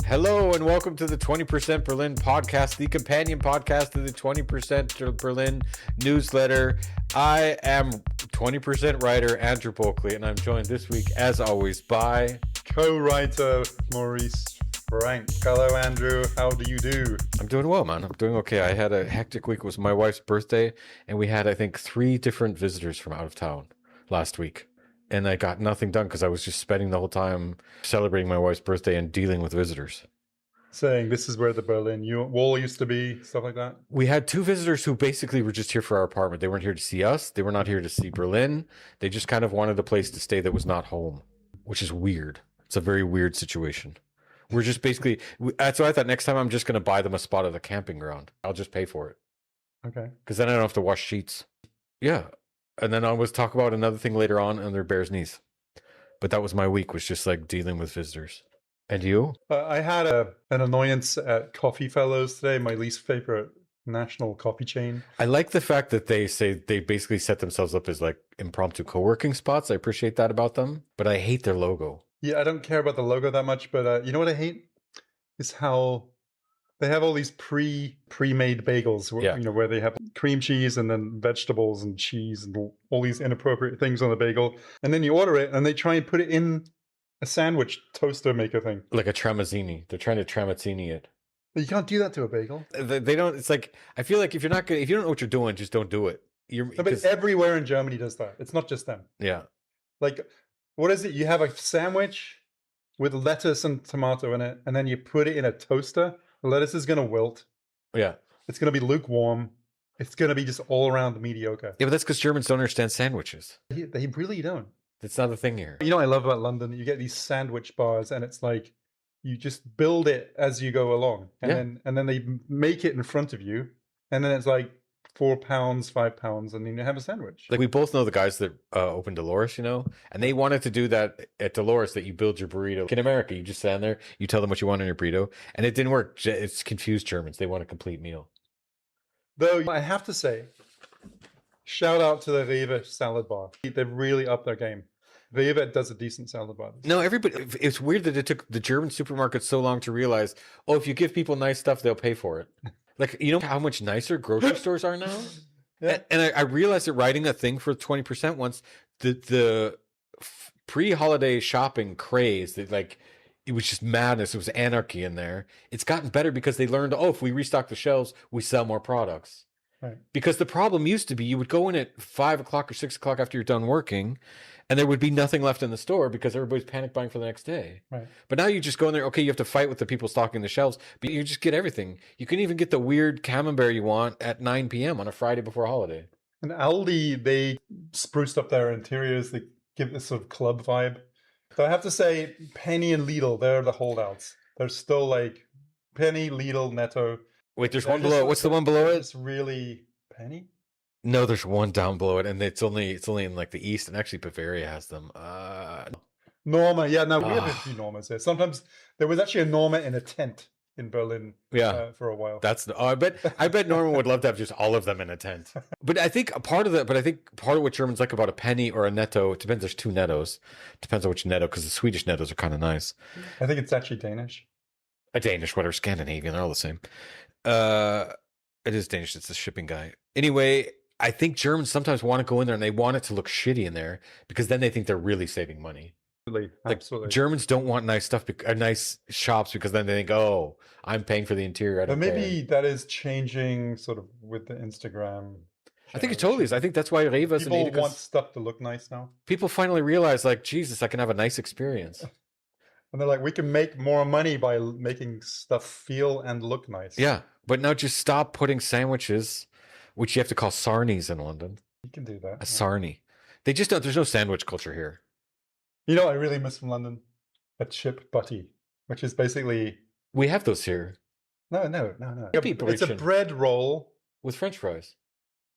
Hello and welcome to the 20% Berlin podcast, the companion podcast to the 20% Berlin newsletter. I am 20% writer Andrew Bulkley, and I'm joined this week, as always, by co-writer Maurice. Frank. Hello, Andrew. How do you do? I'm doing well, man. I'm doing okay. I had a hectic week. It was my wife's birthday, and we had, I think, 3 different visitors from out of town last week. And I got nothing done because I was just spending the whole time celebrating my wife's birthday and dealing with visitors. Saying this is where the Berlin Wall used to be, stuff like that. We had 2 visitors who basically were just here for our apartment. They weren't here to see us. They were not here to see Berlin. They just kind of wanted a place to stay that was not home, which is weird. It's a very weird situation. We're just basically, so I thought next time I'm just going to buy them a spot at the camping ground. I'll just pay for it. Okay. Because then I don't have to wash sheets. Yeah. And then I was talk about another thing later on under Bear's knees. But that was my week, was just like dealing with visitors. And you? I had an annoyance at Coffee Fellows today, my least favorite national coffee chain. I like the fact that they say they basically set themselves up as like impromptu co-working spots. I appreciate that about them. But I hate their logo. Yeah, I don't care about the logo that much, but you know what I hate? Is how they have all these pre-made bagels, where they have cream cheese and then vegetables and cheese and all these inappropriate things on the bagel. And then you order it and they try and put it in a sandwich toaster maker thing. Like a tramazzini. They're trying to tramazzini it. But you can't do that to a bagel. They don't, it's like, I feel like if you don't know what you're doing, just don't do it. But everywhere in Germany does that. It's not just them. Yeah. Like, what is it? You have a sandwich with lettuce and tomato in it, and then you put it in a toaster. The lettuce is going to wilt. Yeah. It's going to be lukewarm. It's going to be just all around mediocre. Yeah, but that's because Germans don't understand sandwiches. They really don't. It's not a thing here. You know what I love about London? You get these sandwich bars, and it's like you just build it as you go along. And then they make it in front of you, and then it's like £4, £5, and then you have a sandwich. Like, we both know the guys that opened Dolores, and they wanted to do that at Dolores, that you build your burrito. In America, you just stand there, you tell them what you want in your burrito, and it didn't work. It's confused Germans. They want a complete meal. Though I have to say, shout out to the Rewe salad bar. They've really upped their game. Rewe does a decent salad bar. No, everybody. It's weird that it took the German supermarkets so long to realize, if you give people nice stuff, they'll pay for it. Like, you know how much nicer grocery stores are now? Yeah. And I realized that writing a thing for 20% once, the pre-holiday shopping craze, that like, it was just madness. It was anarchy in there. It's gotten better because they learned, if we restock the shelves, we sell more products. Right. Because the problem used to be you would go in at 5 o'clock or 6 o'clock after you're done working, and there would be nothing left in the store because everybody's panic buying for the next day. Right. But now you just go in there, you have to fight with the people stocking the shelves, but you just get everything. You can even get the weird camembert you want at 9 p.m. on a Friday before a holiday. And Aldi, they spruced up their interiors. They give this sort of club vibe. So I have to say, Penny and Lidl, they're the holdouts. They're still like Penny, Lidl, Netto. Wait, there's one below it. What's the one below it? It's really Penny? No, there's one down below it, and it's only in like the east, and actually Bavaria has them. Norma, yeah, no, we have a few Normas here. Sometimes there was actually a Norma in a tent in Berlin for a while. I bet Norma would love to have just all of them in a tent. But I think part of what Germans like about a Penny or a Netto, it depends, there's 2 Nettos. Depends on which Netto, because the Swedish Nettos are kind of nice. I think it's actually Danish. A Danish, whatever, Scandinavian, they're all the same. It is Danish, it's the shipping guy. Anyway, I think Germans sometimes want to go in there and they want it to look shitty in there because then they think they're really saving money. Absolutely. Germans don't want nice stuff, nice shops, because then they think, I'm paying for the interior. But maybe that is changing sort of with the Instagram. I think it totally is. I think that's why Rewe people want stuff to look nice now. People finally realize, like, Jesus, I can have a nice experience. And they're like, we can make more money by making stuff feel and look nice. Yeah, but now just stop putting sandwiches, which you have to call sarnies in London. You can do that. A sarnie. They just don't. There's no sandwich culture here. You know what I really miss from London? A chip butty, which is basically... We have those here. No. It's a bread roll. With French fries.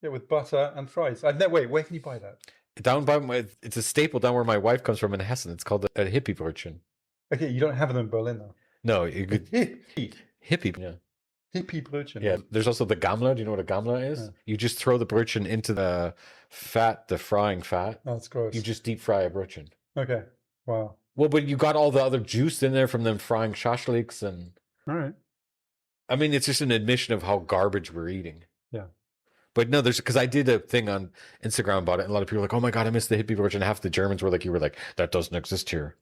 Yeah, with butter and fries. Wait, where can you buy that? Down by it's a staple down where my wife comes from in Hessen. It's called a hippie Brötchen. Okay, you don't have them in Berlin, though. No, you could... Hippie, yeah. Hippie Brötchen. Yeah, there's also the Gammler. Do you know what a Gammler is? Yeah. You just throw the Brötchen into the frying fat. Oh, that's gross. You just deep fry a Brötchen. Okay, wow. Well, but you got all the other juice in there from them frying shashliks, and All right. I mean, it's just an admission of how garbage we're eating. Yeah. But no, because I did a thing on Instagram about it, and a lot of people were like, "Oh my god, I miss the hippie version." Half the Germans were like, "You were like, that doesn't exist here,"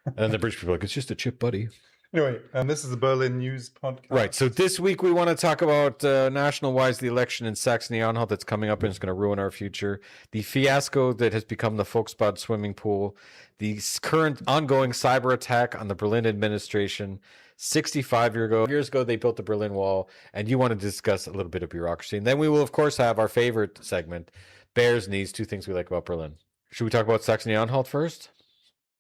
and then the British people were like, "It's just a chip, buddy." Anyway, this is the Berlin News podcast. Right. So this week we want to talk about national-wise the election in Saxony-Anhalt that's coming up and it's going to ruin our future. The fiasco that has become the Volksbad swimming pool. The current ongoing cyber attack on the Berlin administration. 65 years ago, they built the Berlin Wall. And you want to discuss a little bit of bureaucracy. And then we will, of course, have our favorite segment, Bears Knees, 2 things we like about Berlin. Should we talk about Saxony-Anhalt first?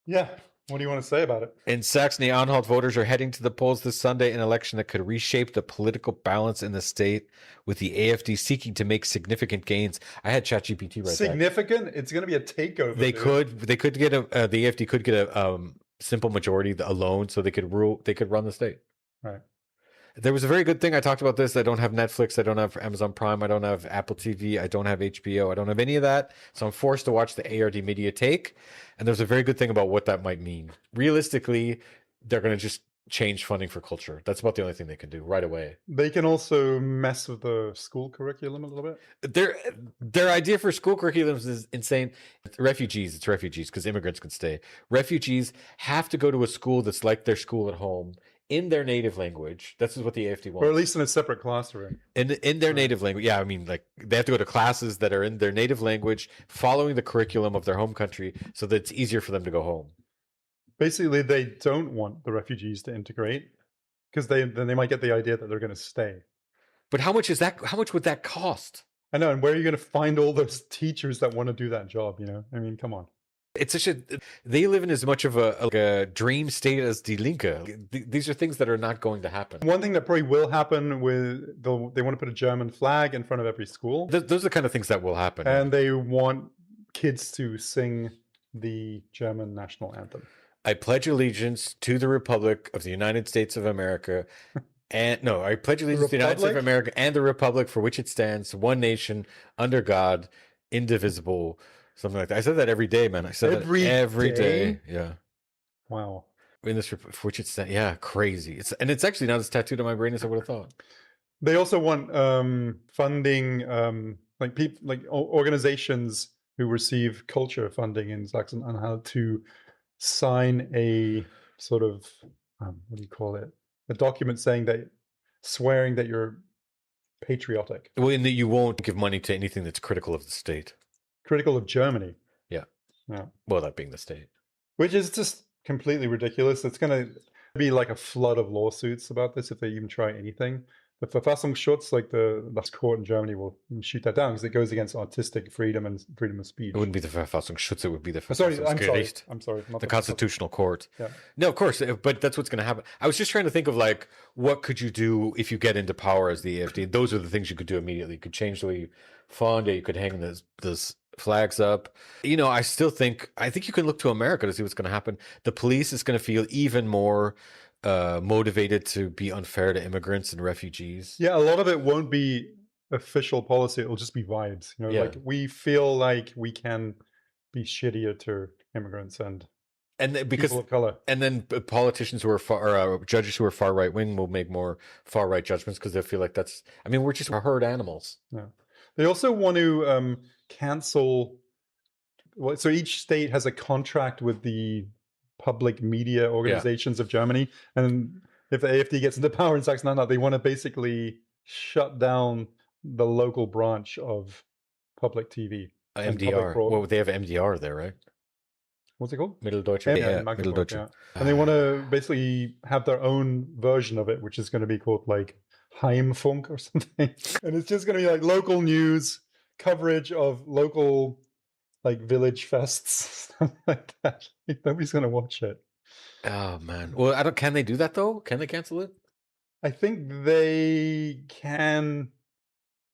Yeah. What do you want to say about it? In Saxony-Anhalt, voters are heading to the polls this Sunday in an election that could reshape the political balance in the state, with the AfD seeking to make significant gains. I had ChatGPT right Significant? It's going to be a takeover. They could get the AfD could get a simple majority alone, so they could run the state. Right. There was a very good thing. I talked about this. I don't have Netflix. I don't have Amazon Prime. I don't have Apple TV. I don't have HBO. I don't have any of that. So I'm forced to watch the ARD Mediathek. And there's a very good thing about what that might mean. Realistically, they're going to just change funding for culture. That's about the only thing they can do right away. They can also mess with the school curriculum a little bit. Their idea for school curriculums is insane. It's refugees because immigrants can stay. Refugees have to go to a school that's like their school at home, in their native language. That's what the AfD wants. Or at least in a separate classroom. In their native language. Yeah, I mean, like, they have to go to classes that are in their native language, following the curriculum of their home country, so that it's easier for them to go home. Basically, they don't want the refugees to integrate, because then they might get the idea that they're going to stay. But how much would that cost? I know, and where are you going to find all those teachers that want to do that job, you know? I mean, come on. It's they live in as much of a dream state as Die Linke. These are things that are not going to happen. One thing that probably will happen they want to put a German flag in front of every school. Those are the kind of things that will happen. And they want kids to sing the German national anthem. I pledge allegiance to the Republic of the United States of America. I pledge allegiance to the United States of America and the Republic for which it stands, one nation, under God, indivisible. Something like that. I said that every day, man. I said that every day. Yeah. Wow. In this, for which it's crazy. It's actually not as tattooed on my brain as I would have thought. They also want funding, like organizations who receive culture funding in Saxony-Anhalt to sign a sort of what do you call it? A document swearing that you're patriotic. Well, in that you won't give money to anything that's critical of the state. Critical of Germany. Yeah. Yeah. Well, that being the state. Which is just completely ridiculous. It's going to be like a flood of lawsuits about this if they even try anything. The Verfassungsschutz, like the last court in Germany, will shoot that down because it goes against artistic freedom and freedom of speech. It wouldn't be the Verfassungsschutz, it would be the Verfassungsgericht. I'm sorry. The Constitutional Court. Yeah. No, of course, but that's what's going to happen. I was just trying to think of, like, what could you do if you get into power as the AfD? Those are the things you could do immediately. You could change the way you fund it. You could hang this flags up. You know, I think you can look to America to see what's going to happen. The police is going to feel even more motivated to be unfair to immigrants and refugees. Yeah, a lot of it won't be official policy. It'll just be vibes. You know, like we feel like we can be shittier to immigrants and because people of color. And then politicians who are judges who are far right wing will make more far right judgments because they feel like we're just herd animals. Yeah. They also want to cancel. Well, so each state has a contract with the public media organizations of Germany, and if the AfD gets into power in Saxony-Anhalt, they want to basically shut down the local branch of public TV. MDR. Well, they have MDR there, right? What's it called? Mitteldeutsche. Mitteldeutsche. Yeah. And they want to basically have their own version of it, which is going to be called like Heimfunk or something. And it's just going to be like local news, coverage of local like village fests, stuff like that. Nobody's going to watch it. Oh, man. Well, can they do that, though? Can they cancel it? I think they can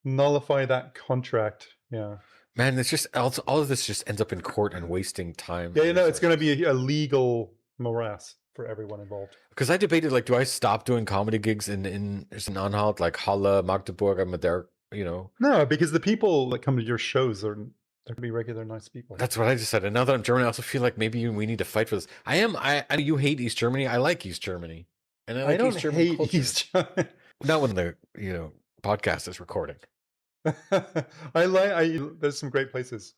nullify that contract. Yeah. Man, it's just all of this just ends up in court and wasting time. Yeah, it's going to be a legal morass for everyone involved. Because I debated, like, do I stop doing comedy gigs in Anhalt, like Halle, Magdeburg, Madeira, you know? No, because the people that come to your shows they're They're be regular nice people. That's what I just said. And now that I'm German, I also feel like maybe we need to fight for this. I know you hate East Germany. I like East Germany. And I like don't East German hate culture. East Germany. Not when the, podcast is recording. There's some great places.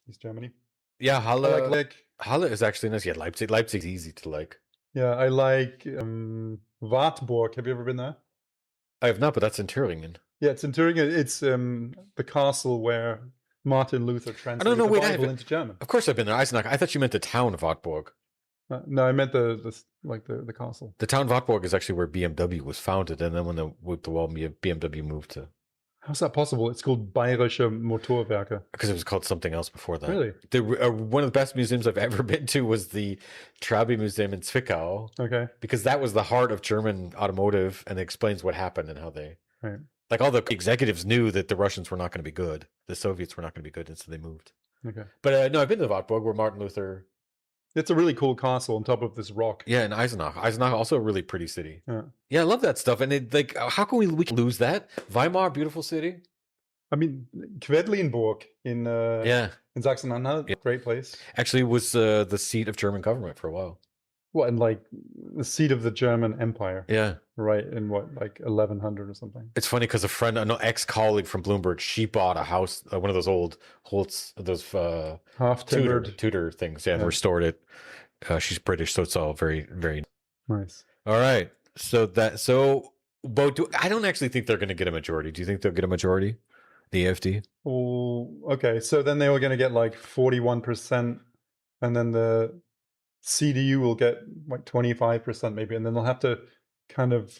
East Germany. Yeah, Halle. Like Halle is actually nice. Yeah, Leipzig. Leipzig's easy to like. Yeah, I like Wartburg. Have you ever been there? I have not, but that's in Thüringen. Yeah, it's in Thüringen. It's the castle where Martin Luther translated the Bible into German. Of course I've been there. Eisenach. I thought you meant the town of Wartburg. No, I meant the castle. The town of Wartburg is actually where BMW was founded, and then when the wall, BMW moved to. How's that possible? It's called Bayerische Motorwerke. Because it was called something else before that. Really? One of the best museums I've ever been to was the Trabi Museum in Zwickau. Okay. Because that was the heart of German automotive, and it explains what happened and how they. Right. Like all the executives knew that the Russians were not going to be good. The Soviets were not going to be good, and so they moved. Okay. But no, I've been to Wartburg where Martin Luther. It's a really cool castle on top of this rock. Yeah, and Eisenach. Eisenach also a really pretty city. Yeah, I love that stuff. And how can we lose that? Weimar, beautiful city. I mean, Quedlinburg in Saxony-Anhalt, great place. Actually, was the seat of German government for a while. What, and like the seat of the German Empire? Yeah. Right, in what, like 1100 or something? It's funny because an ex-colleague from Bloomberg, she bought a house, one of those old Holtz, those half-timbered Tudor things, and restored it. She's British, so it's all very, very nice. All right, but I don't actually think they're going to get a majority. Do you think they'll get a majority? The AfD? Oh, okay. So then they were going to get like 41%, and then the CDU will get like 25% maybe, and then they'll have to kind of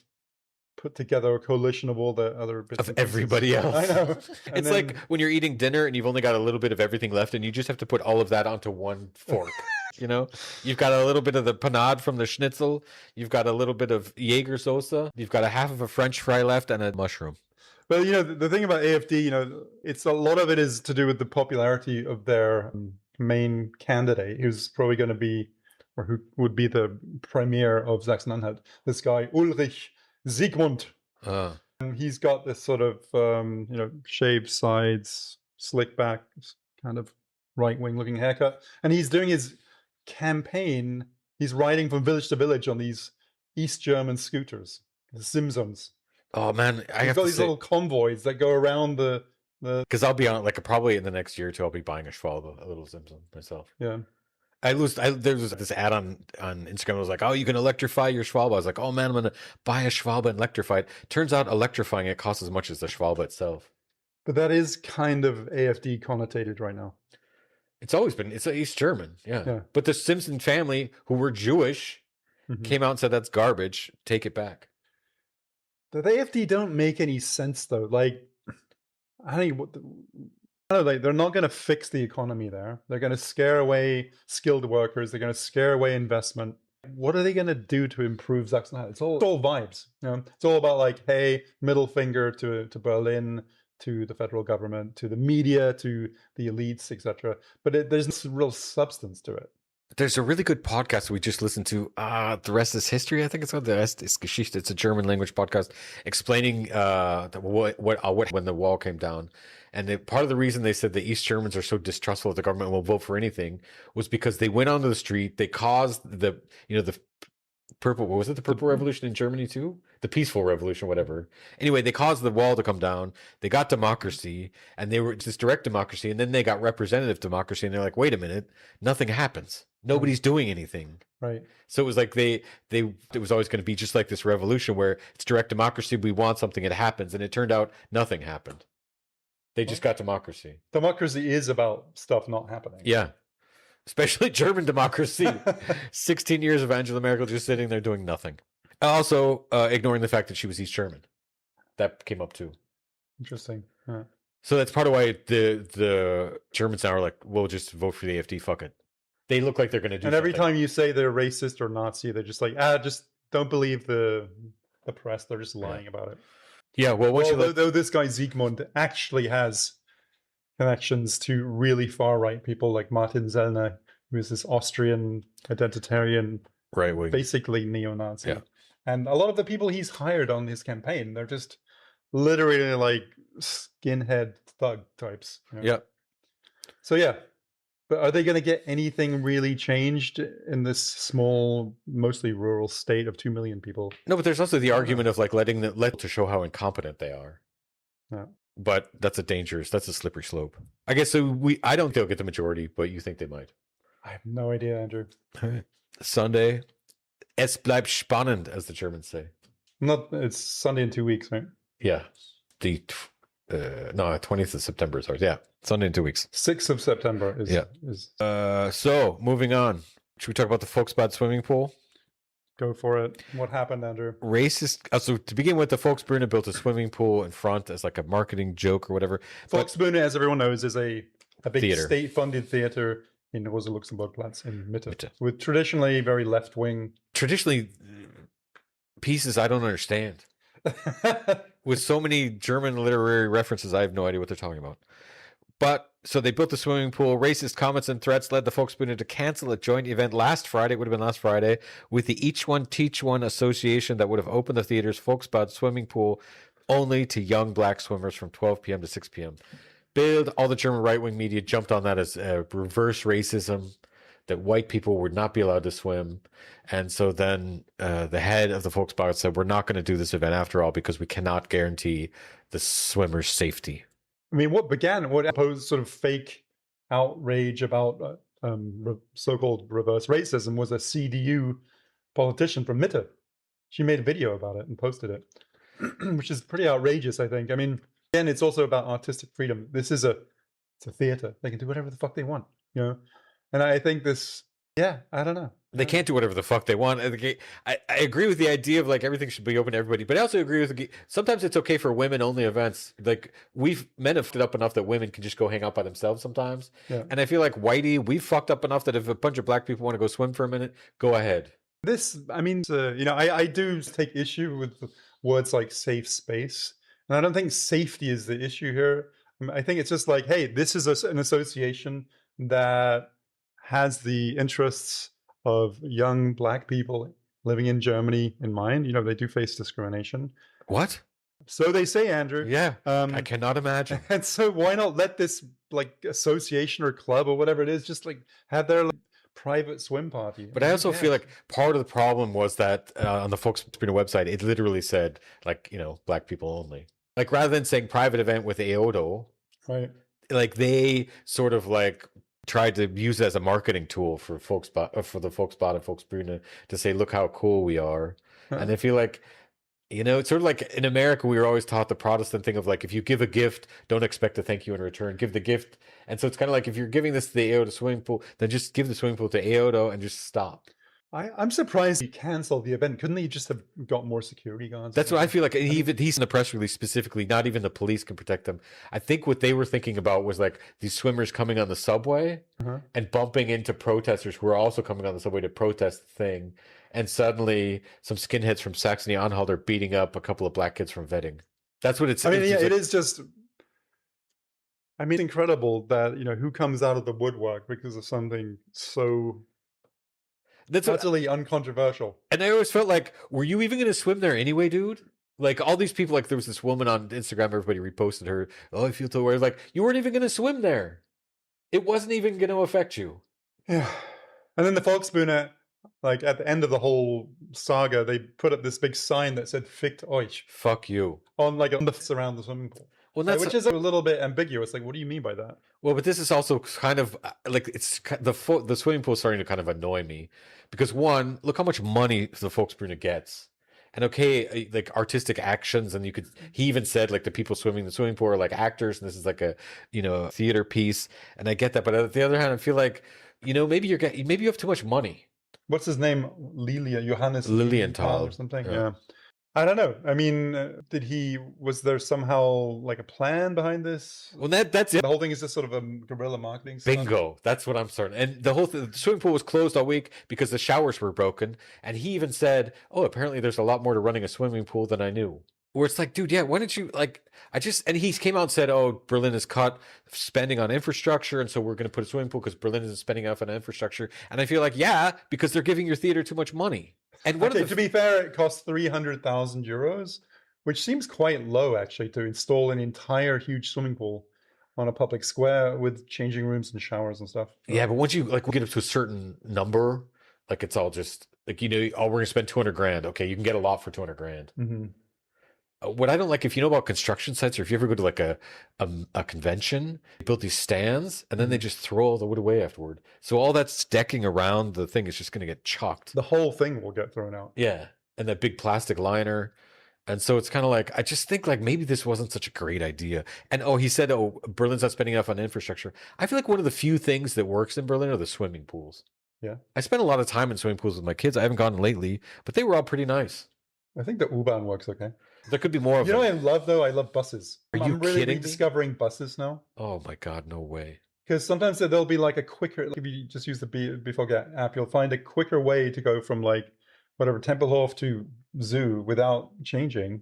put together a coalition of all the other bits of everybody else. I know. It's like when you're eating dinner and you've only got a little bit of everything left, and you just have to put all of that onto one fork. You've got a little bit of the panade from the schnitzel, you've got a little bit of Jägersoße, you've got a half of a French fry left, and a mushroom. Well, the thing about AfD, it's a lot of it is to do with the popularity of their main candidate, who's probably going to be, or who would be the premier of Saxony-Anhalt. This guy Ulrich Siegmund. And he's got this sort of shaved sides, slick back, kind of right-wing looking haircut, and he's doing his campaign. He's riding from village to village on these East German scooters, the Simpsons. Oh man, He's got these little convoys that go around the. Because I'll be on, probably in the next year or two, I'll be buying a Schwalbe, a little Simpson myself. Yeah. There was this ad on Instagram. It was like, oh, you can electrify your Schwalbe. I was like, oh man, I'm gonna buy a Schwalbe and electrify it. Turns out electrifying it costs as much as the Schwalbe itself. But that is kind of AfD connotated right now. It's always been. It's East German, yeah. But the Simpson family, who were Jewish, came out and said that's garbage. Take it back. The AfD don't make any sense though. Like, I don't know, they're not going to fix the economy there. They're going to scare away skilled workers. They're going to scare away investment. What are they going to do to improve Saxony-Anhalt? It's all vibes. It's all about like, hey, middle finger to Berlin, to the federal government, to the media, to the elites, etc. But there's no real substance to it. There's a really good podcast we just listened to. The Rest is History, I think it's called. The Rest ist Geschichte. It's a German language podcast explaining what when the wall came down. And part of the reason they said the East Germans are so distrustful of the government and will vote for anything was because they went onto the street. They caused the purple. What was it? The Purple Revolution in Germany too? The peaceful revolution, whatever. Anyway, they caused the wall to come down. They got democracy, and they were just direct democracy. And then they got representative democracy, and they're like, wait a minute, nothing happens. Nobody's doing anything. Right. So it was like it was always going to be just like this revolution where it's direct democracy. We want something, it happens, and it turned out nothing happened. They just got democracy. Democracy is about stuff not happening. Yeah. Especially German democracy. 16 years of Angela Merkel just sitting there doing nothing. Also, ignoring the fact that she was East German. That came up too. Interesting. Yeah. So that's part of why the Germans now are like, we'll just vote for the AfD, fuck it. They look like they're going to do And every something. time you say they're racist or Nazi, they're just like, just don't believe the press. They're just lying about it. Yeah, though this guy Siegmund actually has connections to really far right people like Martin Sellner, who is this Austrian identitarian, right wing, basically neo-Nazi. Yeah. And a lot of the people he's hired on his campaign, they're just literally like skinhead thug types. Yeah. So yeah, but are they going to get anything really changed in this small, mostly rural state of 2 million people? No, but there's also the argument of like letting them to show how incompetent they are. Yeah. But that's a slippery slope. I guess so. I don't think they'll get the majority, but you think they might. I have no idea, Andrew. Sunday, es bleibt spannend, as the Germans say. It's Sunday in 2 weeks, right? Yeah, the 20th of September is ours. Yeah, Sunday in 2 weeks. 6th of September is. Yeah. So moving on, should we talk about the Volksbad swimming pool? Go for it. What happened, Andrew? So to begin with, the Volksbühne built a swimming pool in front as like a marketing joke or whatever. Volksbühne, as everyone knows, is a big Theater. state-funded theater in Rosa-Luxemburg-Platz in Mitte, with traditionally very left-wing. Traditionally, pieces I don't understand. With so many German literary references, I have no idea what they're talking about. But so they built the swimming pool. Racist comments and threats led the Volksbühne to cancel a joint event last Friday. It would have been last Friday with the Each One Teach One association that would have opened the theater's Volksbad swimming pool only to young black swimmers from 12 p.m. to 6 p.m. Bild, all the German right-wing media jumped on that as reverse racism, that white people would not be allowed to swim. And so then the head of the Volksbad said, we're not going to do this event after all because we cannot guarantee the swimmers' safety. I mean, what opposed sort of fake outrage about so-called reverse racism was a CDU politician from Mitte. She made a video about it and posted it, which is pretty outrageous, I think. I mean, again, it's also about artistic freedom. This is it's a theater. They can do whatever the fuck they want, you know? And I think I don't know. They can't do whatever the fuck they want. I agree with the idea of like everything should be open to everybody, but I also agree with sometimes it's okay for women-only events. Like men have fucked up enough that women can just go hang out by themselves sometimes. Yeah. And I feel like Whitey, we've fucked up enough that if a bunch of black people want to go swim for a minute, go ahead. I do take issue with words like safe space. And I don't think safety is the issue here. I think it's just like, hey, this is an association that has the interests of young black people living in Germany in mind. You know, they do face discrimination. What? So they say, Andrew. Yeah, I cannot imagine. And so why not let this like association or club or whatever it is just like have their like, private swim party? But I also feel like part of the problem was that on the Volksbühne website, it literally said like, you know, black people only. Like rather than saying private event with EODO, right? Like they sort of like tried to use it as a marketing tool for the Volksbad and Volksbühne to say, look how cool we are. Huh. And I feel like, you know, it's sort of like in America, we were always taught the Protestant thing of like, if you give a gift, don't expect to thank you in return. Give the gift. And so it's kind of like, if you're giving this to the EODO swimming pool, then just give the swimming pool to EODO and just stop. I'm surprised he canceled the event. Couldn't he just have got more security guards? That's what I feel like. He's in the press release specifically. Not even the police can protect them. I think what they were thinking about was like these swimmers coming on the subway and bumping into protesters who are also coming on the subway to protest the thing. And suddenly some skinheads from Saxony-Anhalt are beating up a couple of black kids from Wedding. That's what it's. I mean, yeah, it is just. I mean, it's incredible that, you know, who comes out of the woodwork because of something so. That's utterly uncontroversial. And I always felt like, were you even going to swim there anyway, dude? Like all these people, like there was this woman on Instagram, everybody reposted her. Oh, I feel so weird. Like you weren't even going to swim there. It wasn't even going to affect you. Yeah. And then the Volksbühne, like at the end of the whole saga, they put up this big sign that said "Fickt euch." Fuck you. On the around the swimming pool. Well, which is a little bit ambiguous. Like, what do you mean by that? Well, but this is also kind of like it's the swimming pool is starting to kind of annoy me because one, look how much money the Volksbühne gets, and okay, like artistic actions, and he even said like the people swimming in the swimming pool are like actors, and this is like a theater piece, and I get that, but on the other hand, I feel like maybe you have too much money. What's his name? Johannes Lilienthal or something? Yeah. I don't know. I mean, was there somehow like a plan behind this? Well, that's it. The whole thing is just sort of a guerrilla marketing stuff. Bingo. That's what I'm certain. And the swimming pool was closed all week because the showers were broken. And he even said, oh, apparently there's a lot more to running a swimming pool than I knew. Where it's like, dude, yeah, why didn't you and he came out and said, oh, Berlin has cut spending on infrastructure. And so we're going to put a swimming pool because Berlin isn't spending enough on infrastructure. And I feel like, yeah, because they're giving your theater too much money. And to be fair, it costs 300,000 euros, which seems quite low actually to install an entire huge swimming pool. on a public square with changing rooms and showers and stuff. Yeah, but once you like get up to a certain number, like it's all just like, oh, we're gonna spend 200 grand. Okay, you can get a lot for 200 grand. Mm-hmm. What I don't like, if you know about construction sites, or if you ever go to like a convention, they build these stands and then they just throw all the wood away afterward. So all that decking around the thing is just going to get chalked. The whole thing will get thrown out. Yeah, and that big plastic liner. And so it's kind of like, I just think like maybe this wasn't such a great idea. And he said, Berlin's not spending enough on infrastructure. I feel like one of the few things that works in Berlin are the swimming pools. Yeah. I spent a lot of time in swimming pools with my kids. I haven't gone lately, but they were all pretty nice. I think the U-Bahn works okay. There could be more of them. You know what I love, though? I love buses. I'm really kidding me? Discovering buses now. Oh my God, no way. Because sometimes there'll be like a quicker, like if you just use the Before app, you'll find a quicker way to go from like whatever Tempelhof to Zoo without changing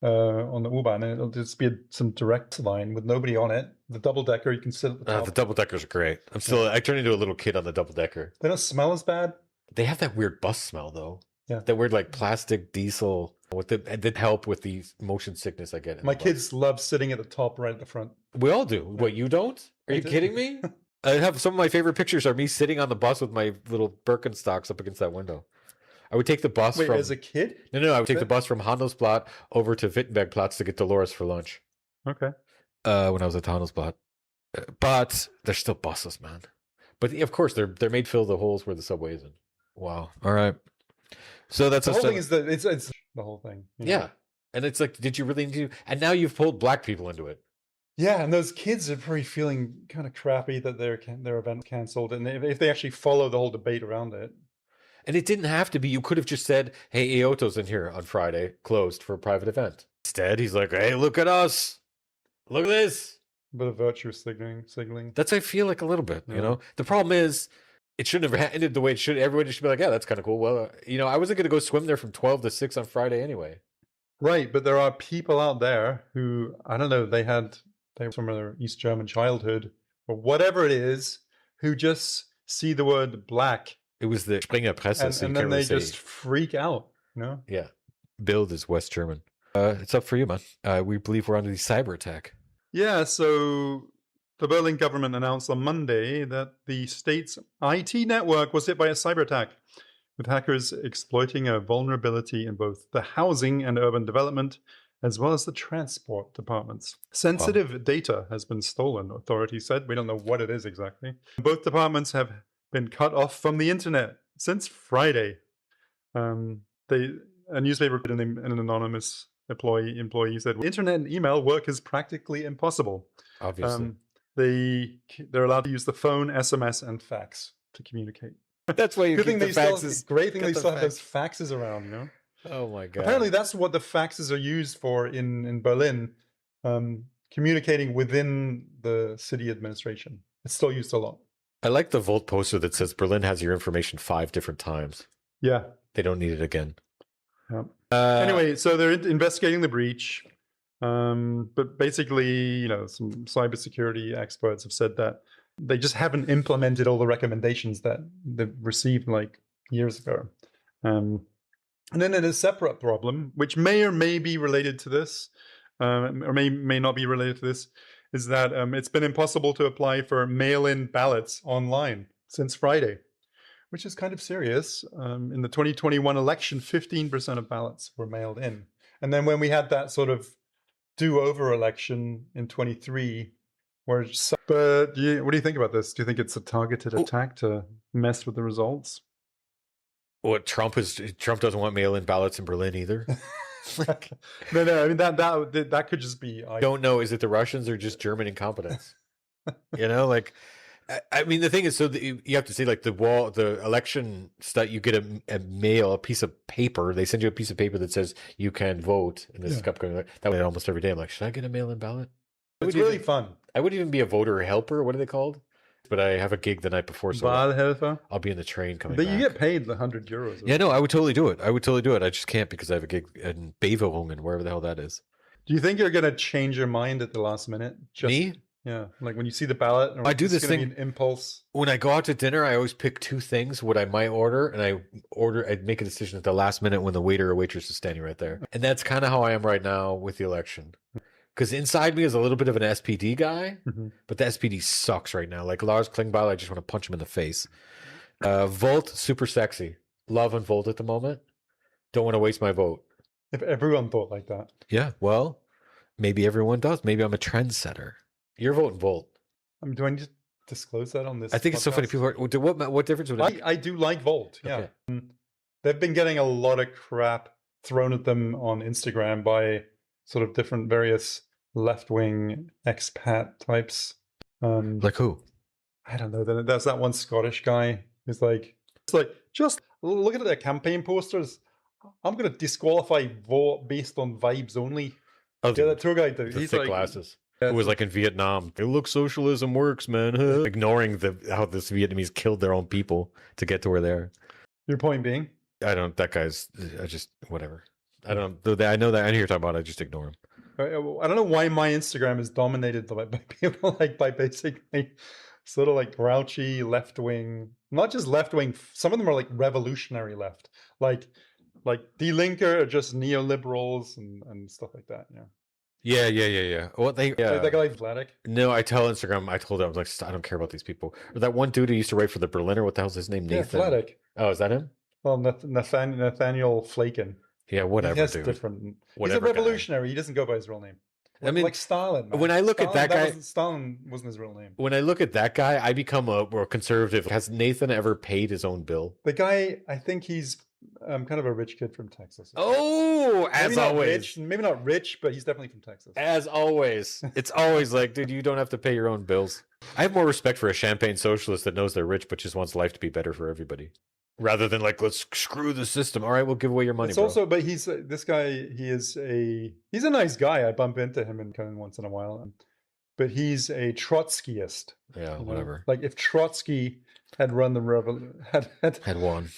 on the U-Bahn. And it'll just be some direct line with nobody on it. The double-decker, you can sit at the top. The double-deckers are great. I turned into a little kid on the double-decker. They don't smell as bad. They have that weird bus smell, though. Yeah. That weird, like, plastic diesel that help with the motion sickness I get. My kids love sitting at the top right at the front. We all do. What, you don't? Are you kidding me? I have some of my favorite pictures are me sitting on the bus with my little Birkenstocks up against that window. I would take the bus from... as a kid? No, I would take the bus from Handelsblatt over to Wittenbergplatz to get Dolores for lunch. Okay. When I was at Handelsblatt. But they're still buses, man. But of course, they're made to fill the holes where the subway is in. Wow. All right. So that's the whole thing is that it's the whole thing. Yeah. And it's like, did you really need to? And now you've pulled black people into it. Yeah, and those kids are probably feeling kind of crappy that their event canceled, and if they actually follow the whole debate around it. And it didn't have to be. You could have just said, "Hey, Aoto's in here on Friday, closed for a private event." Instead, he's like, "Hey, look at us! Look at this!" A bit of virtuous signaling. That's I feel like a little bit. You know, the problem is it shouldn't have ended the way it should. Everybody should be like, "Yeah, that's kind of cool." Well, I wasn't going to go swim there from 12 to 6 on Friday anyway. Right, but there are people out there who I don't know. They were from their East German childhood or whatever it is, who just see the word black. It was the Springer Presse, and then they just freak out. Yeah, Bild is West German. It's up for you, man. We believe we're under the cyber attack. Yeah, so the Berlin government announced on Monday that the state's IT network was hit by a cyber attack, with hackers exploiting a vulnerability in both the housing and urban development, as well as the transport departments. Sensitive data has been stolen, authorities said. We don't know what it is exactly. Both departments have been cut off from the internet since Friday. A newspaper and an anonymous employee said, internet and email work is practically impossible. Obviously. They're allowed to use the phone, SMS, and fax to communicate. That's why you keep the faxes. Great thing they still have those faxes around, Oh my God. Apparently that's what the faxes are used for in Berlin, communicating within the city administration. It's still used a lot. I like the Volt poster that says Berlin has your information 5 different times. Yeah. They don't need it again. Yeah. Anyway, so they're investigating the breach. But basically, some cybersecurity experts have said that they just haven't implemented all the recommendations that they've received like years ago. And then in a separate problem, which may or may be related to this, or may not be related to this, is that it's been impossible to apply for mail-in ballots online since Friday, which is kind of serious. In the 2021 election, 15% of ballots were mailed in. And then when we had that sort of do-over election in 23, what do you think about this? Do you think it's a targeted attack to mess with the results? What Trump doesn't want mail-in ballots in Berlin either. No. I mean that could just be. I don't know. Is it the Russians or just German incompetence? I mean, the thing is, so you have to say like the election stuff. You get a piece of paper. They send you a piece of paper that says you can vote, and this is upcoming. That way, almost every day, I'm like, should I get a mail-in ballot? It's really fun. I wouldn't even be a voter helper. What are they called? But I have a gig the night before, so I'll be in the train coming back. You get paid the €100. Yeah, no, I would totally do it. I just can't because I have a gig in Beverungen, wherever the hell that is. Do you think you're going to change your mind at the last minute? Me? Yeah, like when you see the ballot. I do this thing. An impulse. When I go out to dinner, I always pick 2 things what I might order, and I'd make a decision at the last minute when the waiter or waitress is standing right there. And that's kind of how I am right now with the election. Because inside me is a little bit of an SPD guy, Mhm. but the SPD sucks right now. Like Lars Klingbeil, I just want to punch him in the face. Volt, super sexy. Love and Volt at the moment. Don't want to waste my vote. If everyone thought like that. Yeah, well, maybe everyone does. Maybe I'm a trendsetter. You're voting Volt. I mean, do I need to disclose that on this? I think it's so funny. People are, what difference would it make? I do like Volt. Yeah. Okay. They've been getting a lot of crap thrown at them on Instagram by sort of different various left-wing expat types. Like who? I don't know. There's that one Scottish guy who's like, just look at their campaign posters. I'm going to disqualify Volt based on vibes only. Oh, Yeah, that tour guide dude. the He's thick like, glasses. yeah, It was like in Vietnam. It looks socialism works, man. Ignoring how this Vietnamese killed their own people to get to where they are. Your point being? I just, whatever. I don't, though I know that I know you're talking about, I just ignore him. I don't know why my Instagram is dominated by people like by basically sort of like grouchy left wing, not just left wing. Some of them are like revolutionary left, like Die Linke are just neoliberals and stuff like that. Yeah. Yeah. Well, Like that guy Vladik. No, I tell Instagram, I told him, I was like, I don't care about these people. Or that one dude who used to write for the Berliner, what the hell's his name? Nathan. Yeah, Vladik. Oh, is that him? Well, Nathaniel Flaken. Yeah, whatever, He has dude. He's Whatever a revolutionary. He doesn't go by his real name. I mean, like Stalin. Man. when I look at that guy, Stalin wasn't his real name. when I look at that guy, I become a more conservative. Has Nathan ever paid his own bill? The guy, I think he's kind of a rich kid from Texas. Oh, as maybe always. Rich, maybe not rich, but he's definitely from Texas. As always. It's always like, dude, you don't have to pay your own bills. I have more respect for a champagne socialist that knows they're rich but just wants life to be better for everybody. Rather than like, let's screw the system. All right, we'll give away your money. It's bro. also, but he's this guy. He's a nice guy. I bump into him in kind of once in a while, but he's a Trotskyist. Yeah, whatever. Like if Trotsky had run the had won,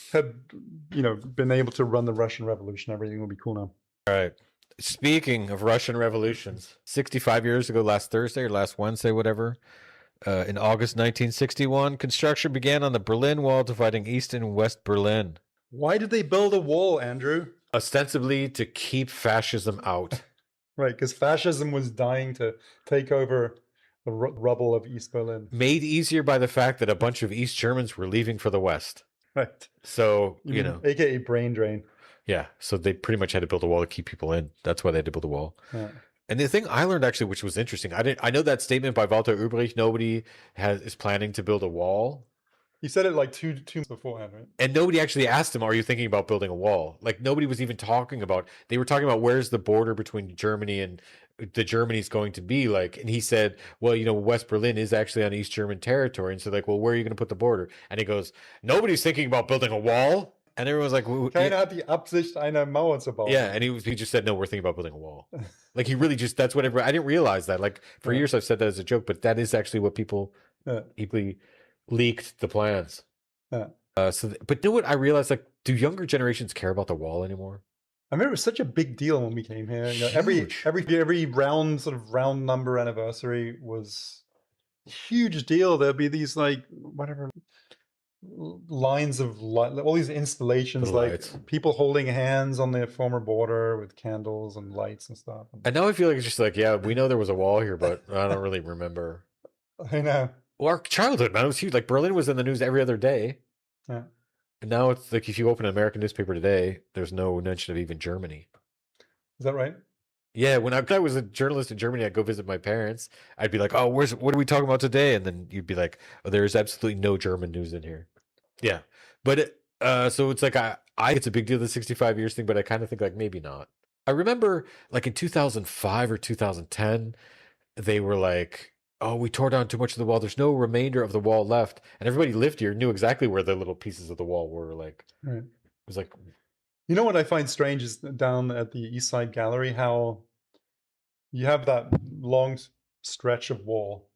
been able to run the Russian Revolution, everything would be cool now. All right. Speaking of Russian revolutions, 65 years ago, last Thursday or last Wednesday, whatever. In August 1961, construction began on the Berlin Wall dividing East and West Berlin. Why did they build a wall, Andrew? Ostensibly to keep fascism out. Right, because fascism was dying to take over the rubble of East Berlin. Made easier by the fact that a bunch of East Germans were leaving for the West. Right. So, you know. AKA brain drain. Yeah, so they pretty much had to build a wall to keep people in. That's why they had to build a wall. Yeah. And the thing I learned actually, which was interesting, I know that statement by Walter Ulbricht, nobody is planning to build a wall. He said it like two months beforehand, right? And nobody actually asked him, are you thinking about building a wall? Like nobody was even talking about, they were talking about where's the border between Germany and the Germany's going to be like. And he said, well, West Berlin is actually on East German territory. And so like, well, where are you going to put the border? And he goes, nobody's thinking about building a wall. And everyone's like, Keiner hat die Absicht, eine Mauer zu bauen. Yeah, and he just said, no, we're thinking about building a wall. Like he really just, that's what I didn't realize that. Like for years I've said that as a joke, but that is actually what people leaked the plans. Yeah. But you know what I realized? Like, do younger generations care about the wall anymore? I remember it was such a big deal when we came here. Every round number anniversary was a huge deal. There'd be these like whatever lines of light, all these installations, like lights. People holding hands on their former border with candles and lights and stuff. And now I feel like it's just like, yeah, we know there was a wall here, but I don't really remember. I know. Well, our childhood, man, it was huge. Like Berlin was in the news every other day. Yeah. And now it's like if you open an American newspaper today, there's no mention of even Germany. Is that right? Yeah, when I was a journalist in Germany, I'd go visit my parents. I'd be like, "Oh, what are we talking about today?" And then you'd be like, "Oh, there's absolutely no German news in here." Yeah, but so it's like it's a big deal, the 65 years thing, but I kind of think like maybe not. I remember like in 2005 or 2010, they were like, "Oh, we tore down too much of the wall. There's no remainder of the wall left," and everybody lived here knew exactly where the little pieces of the wall were. Like, right. It was like, what I find strange is down at the East Side Gallery how you have that long stretch of wall,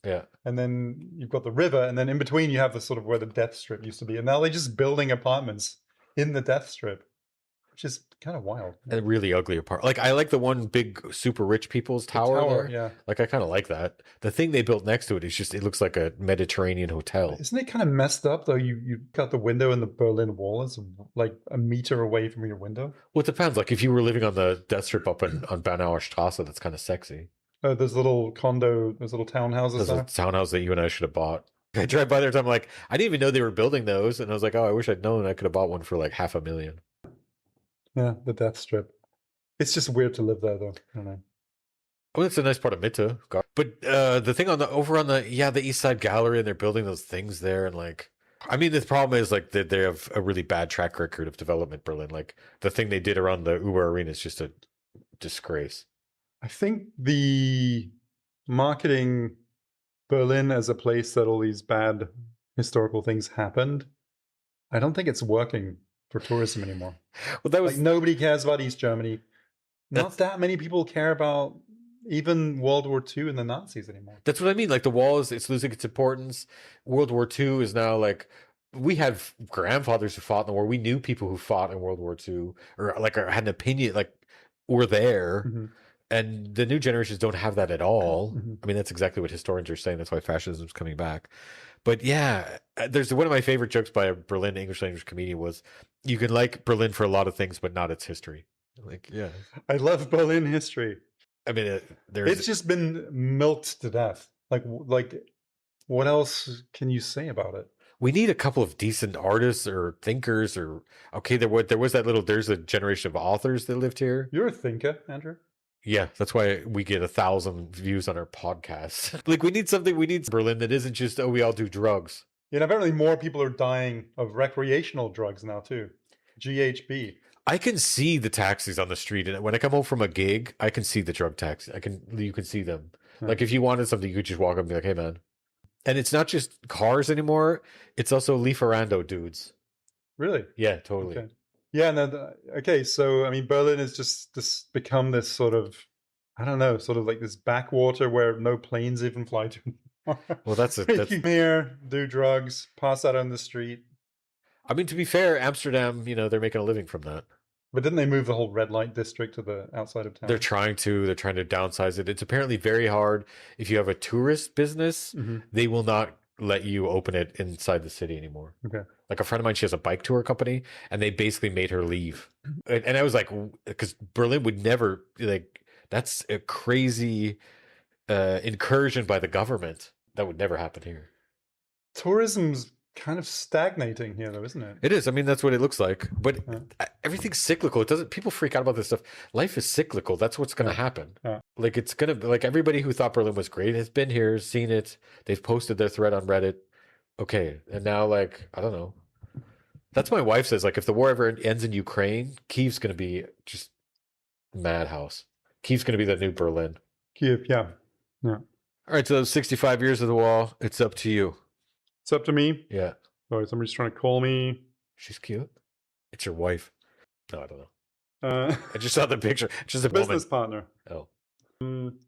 and then you've got the river, and then in between you have the sort of where the death strip used to be, and now they're just building apartments in the death strip, which is kind of wild. A really ugly apartment. Like I like the one big super rich people's tower there. Yeah, like I kind of like that. The thing they built next to it is just, it looks like a Mediterranean hotel. Isn't it kind of messed up though? You got the window, and the Berlin Wall is like a meter away from your window. Well, it depends. Like if you were living on the death strip up on Bernauer Straße, that's kind of sexy. those little townhouses Those there. little townhouses that you and I should have bought. I drive by there, and I'm like, I didn't even know they were building those, and I was like, oh, I wish I'd known. I could have bought one for like $500,000. Yeah, the Death Strip. It's just weird to live there, though. I don't know. Oh, it's a nice part of Mitte. But the thing over on the East Side Gallery, and they're building those things there, and like, I mean, the problem is like they have a really bad track record of development. Berlin, like the thing they did around the Uber Arena is just a disgrace. I think the marketing Berlin as a place that all these bad historical things happened, I don't think it's working for tourism anymore. Well, that was like nobody cares about East Germany. Not that many people care about even World War II and the Nazis anymore. That's what I mean. Like the wall it's losing its importance. World War II is now like, we had grandfathers who fought in the war. We knew people who fought in World War II or like had an opinion, like were there. Mm-hmm. And the new generations don't have that at all. Mm-hmm. I mean, that's exactly what historians are saying. That's why fascism's coming back. But yeah, there's one of my favorite jokes by a Berlin English language comedian was, you can like Berlin for a lot of things, but not its history. Like, yeah. I love Berlin history. I mean, it's just been milked to death. Like, what else can you say about it? We need a couple of decent artists or thinkers or, okay, there's a generation of authors that lived here. You're a thinker, Andrew. Yeah, that's why we get 1,000 views on our podcast. Like, we need Berlin that isn't just, oh, we all do drugs. Yeah, and apparently more people are dying of recreational drugs now too. GHB. I can see the taxis on the street, and when I come home from a gig, I can see the drug taxis. You can see them. Yeah. Like if you wanted something, you could just walk up and be like, "Hey, man." And it's not just cars anymore; it's also Lieferando dudes. Really? Yeah, totally. Okay. Yeah, okay. So I mean, Berlin has just become this sort of, I don't know, sort of like this backwater where no planes even fly to. Well, that's you come here, do drugs, pass out on the street. I mean, to be fair, Amsterdam, they're making a living from that. But didn't they move the whole red light district to the outside of town? They're trying to downsize it. It's apparently very hard. If you have a tourist business, they will not let you open it inside the city anymore. Okay. Like a friend of mine, she has a bike tour company, and they basically made her leave. And I was like, because Berlin would never, like, that's a crazy incursion by the government. That would never happen here. Tourism's kind of stagnating here, though, isn't it? It is. I mean, that's what it looks like. But everything's cyclical. It doesn't. People freak out about this stuff. Life is cyclical. That's what's going to happen. Like it's going to, like, everybody who thought Berlin was great has been here, seen it. They've posted their thread on Reddit. Okay, and now, like, I don't know. That's what my wife says. Like, if the war ever ends in Ukraine, Kyiv's going to be just madhouse. Kyiv's going to be the new Berlin. Kyiv, yeah. All right, so 65 years of the wall. It's up to you. It's up to me? Yeah. Sorry, somebody's trying to call me. She's cute. It's your wife. No, I don't know. I just saw the picture. Just a business partner. Oh.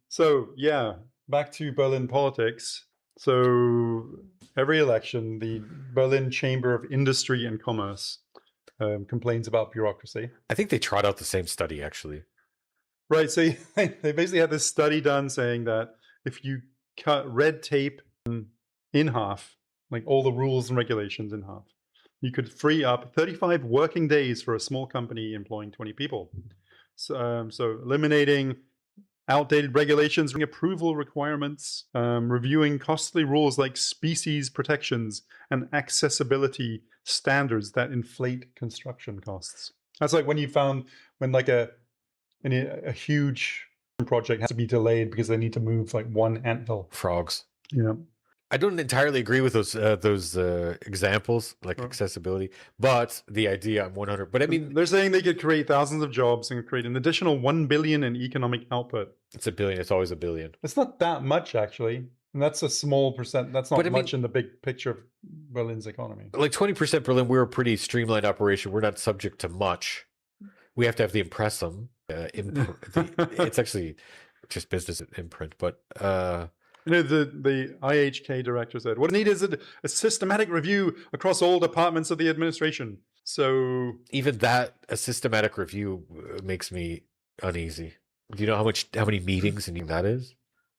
So, yeah, back to Berlin politics. So, every election, the Berlin Chamber of Industry and Commerce complains about bureaucracy. I think they trot out the same study, actually. Right. So, they basically had this study done saying that if you cut red tape in half, like all the rules and regulations in half, you could free up 35 working days for a small company employing 20 people. So eliminating outdated regulations, approval requirements, reviewing costly rules like species protections and accessibility standards that inflate construction costs. That's like when like a huge project has to be delayed because they need to move like one anthill. Frogs. Yeah. I don't entirely agree with those examples, like accessibility, but the idea I'm 100. But I mean, they're saying they could create thousands of jobs and create an additional 1 billion in economic output. It's $1 billion. It's always $1 billion. It's not that much, actually, and that's a small percent. That's not much in the big picture of Berlin's economy. Like 20% Berlin, we're a pretty streamlined operation. We're not subject to much. We have to have the impressum. It's actually just business imprint, but. The IHK director said, what we need is a systematic review across all departments of the administration. So even that, a systematic review makes me uneasy. Do you know how many meetings and that is?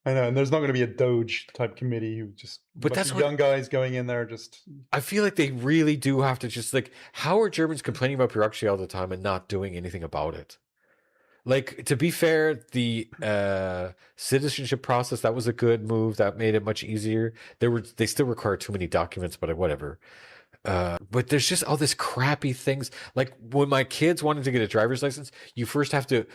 I know, and there's not going to be a Doge type committee who just, but that's what, young guys going in there just. I feel like they really do have to just, like, how are Germans complaining about bureaucracy all the time and not doing anything about it? Like, to be fair, the citizenship process, that was a good move. That made it much easier. They still require too many documents, but whatever. But there's just all this crappy things. Like when my kids wanted to get a driver's license, you first have to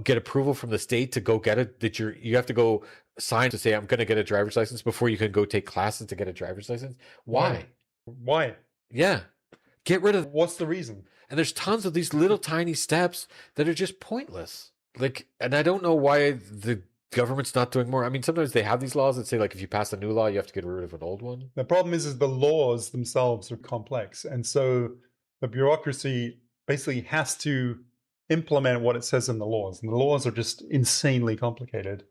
get approval from the state to go get it. You have to go sign to say I'm going to get a driver's license before you can go take classes to get a driver's license. Why? Why? Yeah, get rid of. What's the reason? And there's tons of these little tiny steps that are just pointless. Like, and I don't know why the government's not doing more. I mean, sometimes they have these laws that say, like, if you pass a new law, you have to get rid of an old one. The problem is the laws themselves are complex. And so the bureaucracy basically has to implement what it says in the laws. And the laws are just insanely complicated.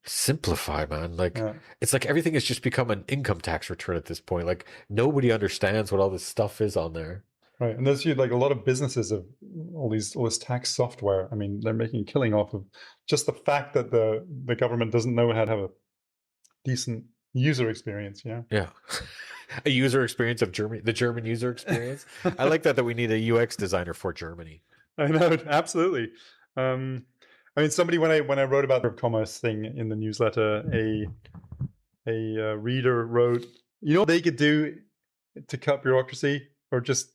Simplify, man. Like, it's like everything has just become an income tax return at this point. Like, nobody understands what all this stuff is on there. Right. And there's like a lot of businesses of all this tax software. I mean, they're making a killing off of just the fact that the government doesn't know how to have a decent user experience. Yeah. A user experience of Germany, the German user experience. I like that we need a UX designer for Germany. I know, absolutely. I mean, somebody when I wrote about the commerce thing in the newsletter, a reader wrote, what they could do to cut bureaucracy, or just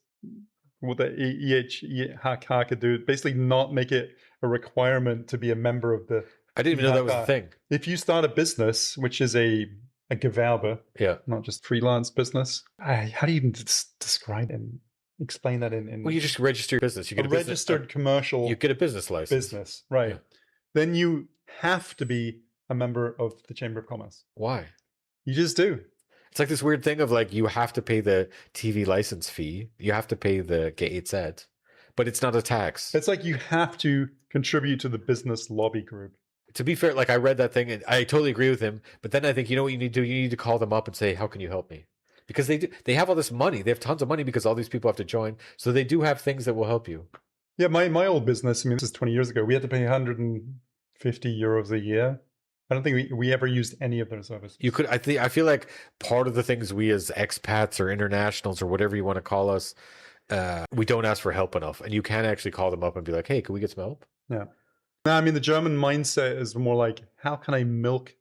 what the EHK could do, basically not make it a requirement to be a member of the. I didn't even know that was a thing. If you start a business, which is a Gewerbe, not just freelance business, how do you even describe and explain that in? Well, you just register your business. You get a registered commercial. You get a business license. Business, right? Yeah. Then you have to be a member of the Chamber of Commerce. Why? You just do. It's like this weird thing of like, you have to pay the TV license fee. You have to pay the GEZ, but it's not a tax. It's like you have to contribute to the business lobby group. To be fair, like I read that thing and I totally agree with him. But then I think, you know what you need to do? You need to call them up and say, how can you help me? Because they have all this money. They have tons of money because all these people have to join. So they do have things that will help you. Yeah, my old business, I mean, this is 20 years ago. We had to pay 150 euros a year. I don't think we ever used any of their services. You could, I feel like part of the things we as expats or internationals or whatever you want to call us, we don't ask for help enough. And you can actually call them up and be like, hey, can we get some help? Yeah. No, I mean, the German mindset is more like, how can I milk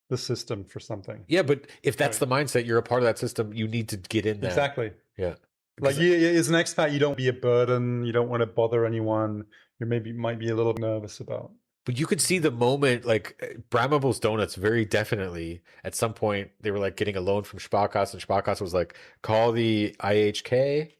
the system for something? Yeah, but if that's the mindset, you're a part of that system, you need to get in there. Exactly. Yeah. Like as an expat, you don't be a burden. You don't want to bother anyone. You might be a little nervous about. But you could see the moment, like Bramable's Donuts, very definitely at some point they were like getting a loan from Sparkasse, and Sparkasse was like, call the IHK,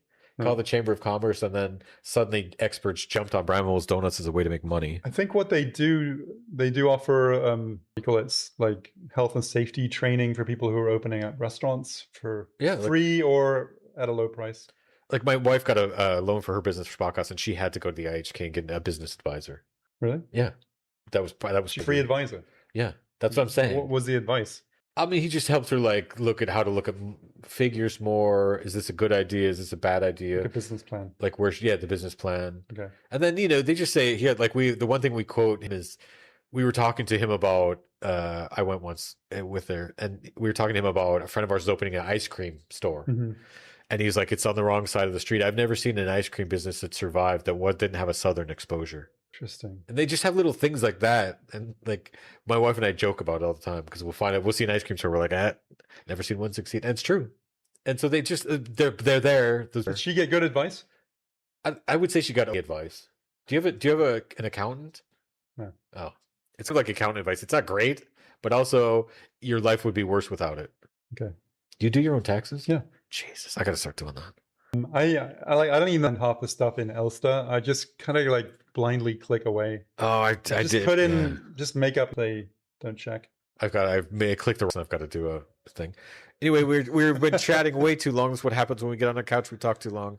call the Chamber of Commerce, and then suddenly experts jumped on Bramable's Donuts as a way to make money. I think what they do offer, we call it like health and safety training for people who are opening up restaurants for free or at a low price. Like my wife got a loan for her business for Sparkasse, and she had to go to the IHK and get a business advisor. Really? Yeah. That was free advisor. Yeah, that's what I'm saying. What was the advice? I mean, he just helped her like look at how to look at figures more. Is this a good idea? Is this a bad idea? Like a business plan. Like the business plan. Okay. And then they just say the one thing we quote is, we were talking to him about. I went once with her, and we were talking to him about a friend of ours is opening an ice cream store. Mm-hmm. And he was like, it's on the wrong side of the street. I've never seen an ice cream business that survived that didn't have a southern exposure. Interesting. And they just have little things like that. And like my wife and I joke about it all the time because we'll see an ice cream store. We're like, never seen one succeed. And it's true. And so they just, they're there. Did she get good advice? I would say she got advice. Do you have an accountant? No. Oh, it's like accountant advice. It's not great, but also your life would be worse without it. Okay. Do you do your own taxes? Yeah. Jesus, I got to start doing that. I don't even know half the stuff in Elster. I just kind of like blindly click away. Oh, I just did. Put in, just make up. They don't check. I've clicked the rest and I've got to do a thing. Anyway, we've been chatting way too long. That's what happens when we get on the couch. We talk too long.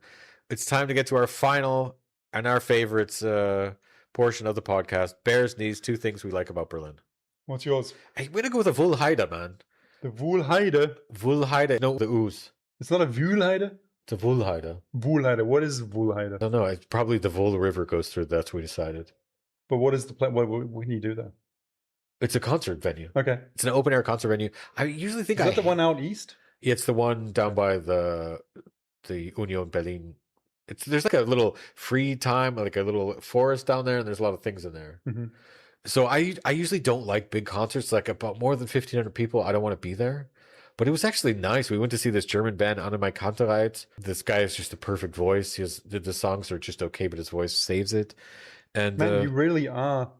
It's time to get to our final and our favorites portion of the podcast. Bears knees, 2 things we like about Berlin. What's yours? Hey, we're gonna go with the Wuhlheide, man. The Wuhlheide. Wuhlheide. No, the ooze. It's not a Wuhlheide. It's a Wuhlheide. Wuhlheide. What is Wuhlheide? I don't know. It's probably the Wohl River goes through. That's what we decided. But what is the plan? What can you do there? It's a concert venue. Okay. It's an open air concert venue. I usually think is that the one out east? Yeah, it's the one down by the Union Berlin There's like a little free time, like a little forest down there, and there's a lot of things in there. Mm-hmm. So I usually don't like big concerts, like about more than 1,500 people. I don't want to be there. But it was actually nice. We went to see this German band, Anne My Kantereit. This guy has just a perfect voice. The songs are just okay, but his voice saves it. And Man, you really are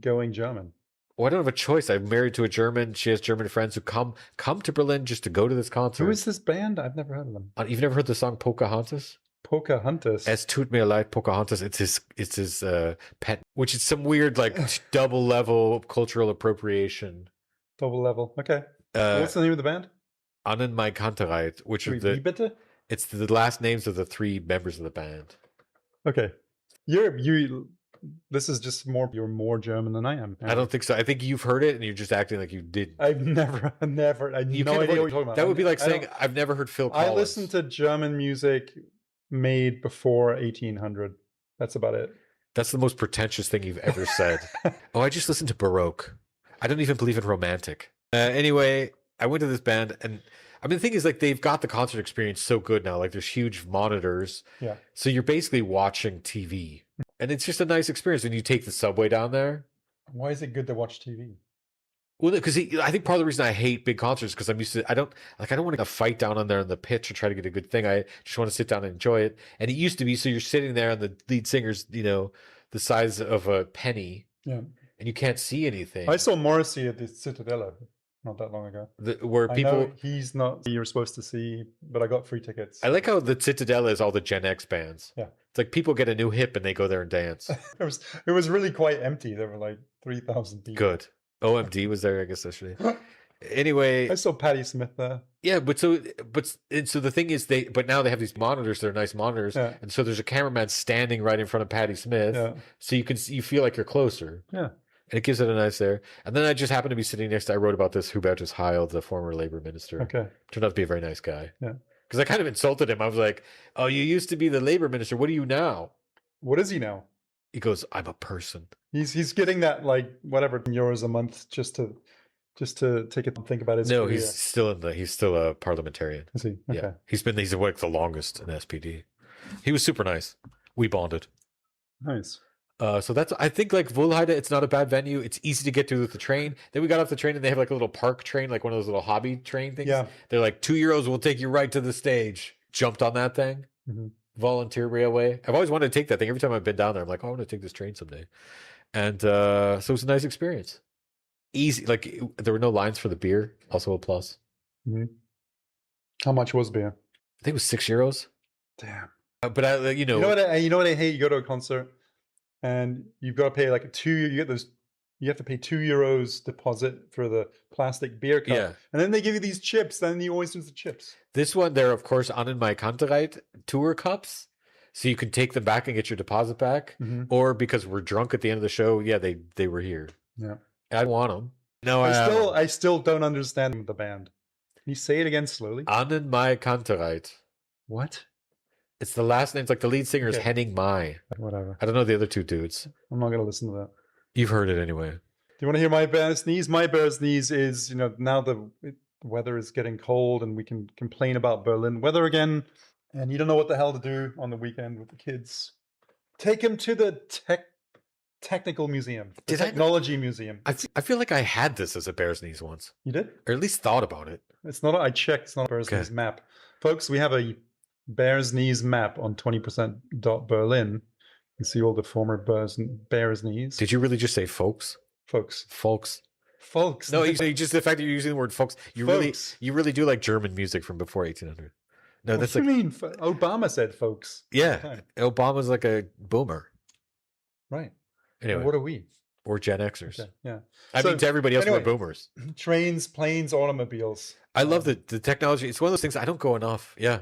going German. well, I don't have a choice. I'm married to a German. She has German friends who come to Berlin just to go to this concert. Who is this band? I've never heard of them. You've never heard the song Pocahontas? Pocahontas. Es tut mir leid, Pocahontas. It's his pet, which is some weird like double level cultural appropriation. Double level. Okay. What's the name of the band? Annen My Kantereit, which is it's the last names of the 3 members of the band. Okay. This is just you're more German than I am. I don't think so. I think you've heard it and you're just acting like you didn't. I've never, I have no idea what you're talking about. That would be like saying, I've never heard Phil Collins. I listen to German music made before 1800. That's about it. That's the most pretentious thing you've ever said. Oh, I just listened to Baroque. I don't even believe in Romantic. Anyway, I went to this band, and I mean, the thing is, like, they've got the concert experience so good now. Like, there's huge monitors. Yeah. So you're basically watching TV. And it's just a nice experience when you take the subway down there. Why is it good to watch TV? Well, because I think part of the reason I hate big concerts is because I'm used to, I don't want to fight down on there on the pitch or try to get a good thing. I just want to sit down and enjoy it. And it used to be, so you're sitting there and the lead singer's, the size of a penny. Yeah. And you can't see anything. I saw Morrissey at the Citadella not that long ago. Where people... I know he's not you're supposed to see, but I got free tickets. I like how the Citadella is all the Gen X bands. Yeah. It's like people get a new hip and they go there and dance. It was really quite empty. There were like 3,000 people. Good. OMD was there, I guess, yesterday. Anyway, I saw Patti Smith there. Yeah, so the thing is, but now they have these monitors. They're nice monitors, yeah. And so there's a cameraman standing right in front of Patti Smith, yeah. So you feel like you're closer. Yeah, and it gives it a nice there. And then I just happened to be sitting next to. I wrote about this Hubertus Heil, the former labor minister. Okay, turned out to be a very nice guy. Yeah, because I kind of insulted him. I was like, "Oh, you used to be the labor minister. What are you now?" What is he now? He goes, "I'm a person." He's getting that like whatever euros a month just to take it and think about his career. He's still a parliamentarian. Is he? Okay. Yeah. He's worked the longest in SPD. He was super nice. We bonded. Nice. So I think like Wuhlheide, it's not a bad venue. It's easy to get to with the train. Then we got off the train and they have like a little park train, like one of those little hobby train things. Yeah. They're like €2, we'll take you right to the stage. Jumped on that thing. Mm-hmm. Volunteer railway. I've always wanted to take that thing. Every time I've been down there, I'm like, I want to take this train someday. And so it was a nice experience. Easy, like there were no lines for the beer. Also a plus. Mm-hmm. How much was beer? I think it was €6. Damn. But you know what I hate. You go to a concert and you've got to pay like you have to pay €2 deposit for the plastic beer cup. Yeah. And then they give you these chips. Then you always use the chips. This one, they're of course Annen My Kantereit tour cups. So you can take them back and get your deposit back. Mm-hmm. Or because we're drunk at the end of the show, yeah, they were here. Yeah. I want them. No, I still don't understand the band. Can you say it again slowly? Annen My Kantereit. What? It's the last name. It's like the lead singer is Henning Mai. Whatever. I don't know the other two dudes. I'm not going to listen to that. You've heard it anyway. Do you want to hear my bear sneeze? My bear sneeze is, now the weather is getting cold and we can complain about Berlin weather again. And you don't know what the hell to do on the weekend with the kids. Take them to the Technical Museum. The Technology Museum. I feel like I had this as a bear's knees once. You did? Or at least thought about it. It's not, I checked, it's not a bear's knees map. Folks, we have a bear's knees map on 20%.berlin. You can see all the former bear's knees. Did you really just say folks? Folks. No, you just the fact that you're using the word folks. You really do like German music from before 1800. No, what do you mean? Obama said folks. Yeah, Obama's like a boomer. Right. Anyway, what are we? We're Gen Xers. Okay, yeah. I mean, to everybody else, we're boomers. Trains, planes, automobiles. I love the technology. It's one of those things I don't go enough. Yeah.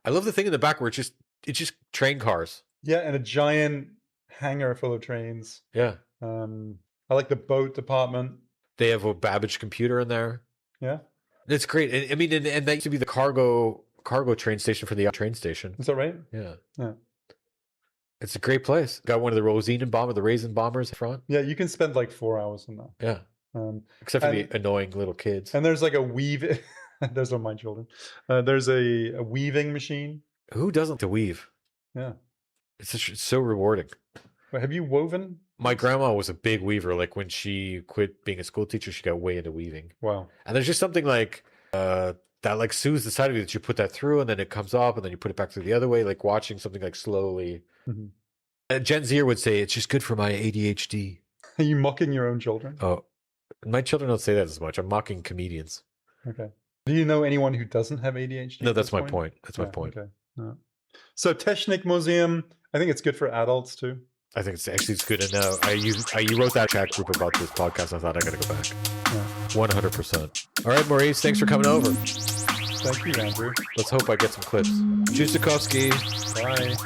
I love the thing in the back where it's just train cars. Yeah, and a giant hangar full of trains. Yeah. I like the boat department. They have a Babbage computer in there. Yeah. It's great. I mean, and that used to be the cargo train station for the train station. Is that right? Yeah. Yeah. It's a great place. Got one of the Raisin bombers in front. Yeah, you can spend like 4 hours in that. Yeah. Except for the annoying little kids. And there's like a those are my children. There's a weaving machine. Who doesn't to weave? Yeah. It's so rewarding. But have you woven? My grandma was a big weaver. Like when she quit being a school teacher, she got way into weaving. Wow. And there's just something like that like soothes the side of you that you put that through and then it comes up and then you put it back through the other way, like watching something like slowly. Gen Zer would say it's just good for my ADHD. Are you mocking your own children? Oh, my children don't say that as much. I'm mocking comedians. Okay. Do you know anyone who doesn't have ADHD? No, that's my point. That's my point. Okay. No. So Technikmuseum, I think it's good for adults too. I think it's good to know. You wrote that chat group about this podcast. I thought I gotta go back. 100%. All right, Maurice, thanks for coming over. Thank you, Andrew. Let's hope I get some clips. Tschüssikowski. Bye.